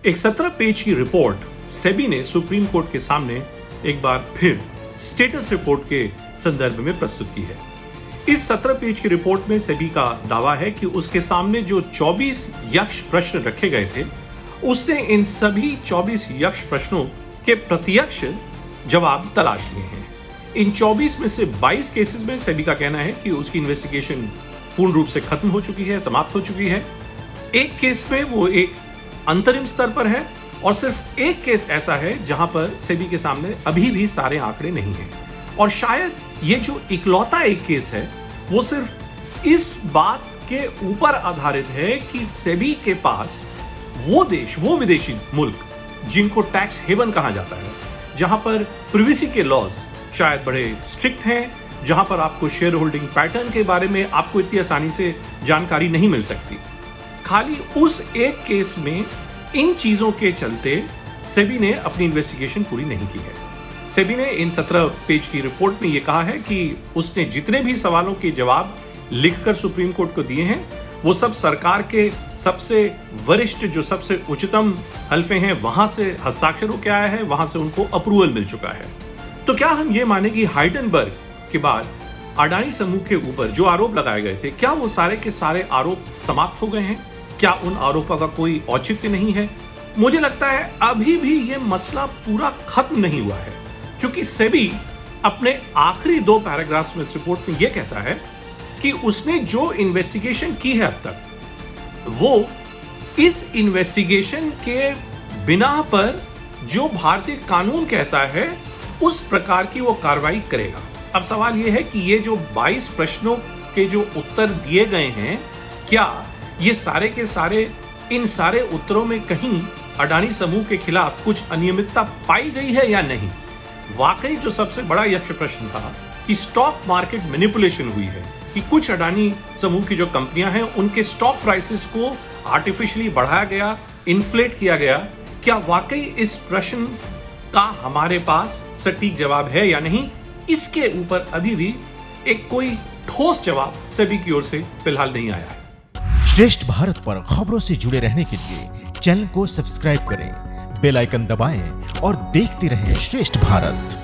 एक 17 पेज की रिपोर्ट सेबी ने सुप्रीम कोर्ट के सामने एक बार फिर स्टेटस रिपोर्ट के संदर्भ में प्रस्तुत की है। इस 17 पेज की रिपोर्ट में सेबी का दावा है कि उसके सामने जो 24 यक्ष प्रश्न रखे गए थे, उसने इन सभी 24 यक्ष प्रश्नों के प्रत्यक्ष जवाब तलाश लिए हैं। इन 24 में से 22 केसेस में सेबी का कहना है कि उसकी इन्वेस्टिगेशन पूर्ण रूप से खत्म हो चुकी है, समाप्त हो चुकी है। एक केस में वो एक अंतरिम स्तर पर है और सिर्फ एक केस ऐसा है जहां पर सेबी के सामने अभी भी सारे आंकड़े नहीं हैं। और शायद ये जो इकलौता एक केस है वो सिर्फ इस बात के ऊपर आधारित है कि सेबी के पास वो देश, वो विदेशी मुल्क जिनको टैक्स हेवन कहा जाता है, जहां पर प्रिवेसी के लॉज शायद बड़े स्ट्रिक्ट हैं, जहां पर आपको शेयर होल्डिंग पैटर्न के बारे में आपको इतनी आसानी से जानकारी नहीं मिल सकती। खाली उस एक केस में इन चीजों के चलते सेबी ने अपनी इन्वेस्टिगेशन पूरी नहीं की है। सेबी ने इन 17 पेज की रिपोर्ट में यह कहा है कि उसने जितने भी सवालों के जवाब लिखकर सुप्रीम कोर्ट को दिए हैं, वो सब सरकार के सबसे वरिष्ठ, जो सबसे उच्चतम हल्फे हैं, वहां से हस्ताक्षर होकर आया है, वहां से उनको अप्रूवल मिल चुका है। तो क्या हम ये माने कि हाइडेनबर्ग के बाद अडानी समूह के ऊपर जो आरोप लगाए गए थे, क्या वो सारे के सारे आरोप समाप्त हो गए हैं? क्या उन आरोपों का कोई औचित्य नहीं है? मुझे लगता है अभी भी ये मसला पूरा खत्म नहीं हुआ है, क्योंकि सेबी अपने आखिरी 2 पैराग्राफ्स में इस रिपोर्ट में यह कहता है कि उसने जो इन्वेस्टिगेशन की है अब तक, वो इस इन्वेस्टिगेशन के बिना पर जो भारतीय कानून कहता है उस प्रकार की वो कार्रवाई करेगा। अब सवाल यह है कि ये जो 22 प्रश्नों के जो उत्तर दिए गए हैं, क्या ये सारे के सारे, इन सारे उत्तरों में कहीं अडानी समूह के खिलाफ कुछ अनियमितता पाई गई है या नहीं? वाकई जो सबसे बड़ा यक्ष प्रश्न था कि स्टॉक मार्केट मैनिपुलेशन हुई है, कि कुछ अडानी समूह की जो कंपनियां हैं उनके स्टॉक प्राइसेस को आर्टिफिशियली बढ़ाया गया, इन्फ्लेट किया गया, क्या वाकई इस प्रश्न का हमारे पास सटीक जवाब है या नहीं? इसके ऊपर अभी भी एक कोई ठोस जवाब सेबी की ओर से फिलहाल नहीं आया है। श्रेष्ठ भारत पर खबरों से जुड़े रहने के लिए चैनल को सब्सक्राइब करें, बेल आइकन दबाएं और देखते रहें श्रेष्ठ भारत।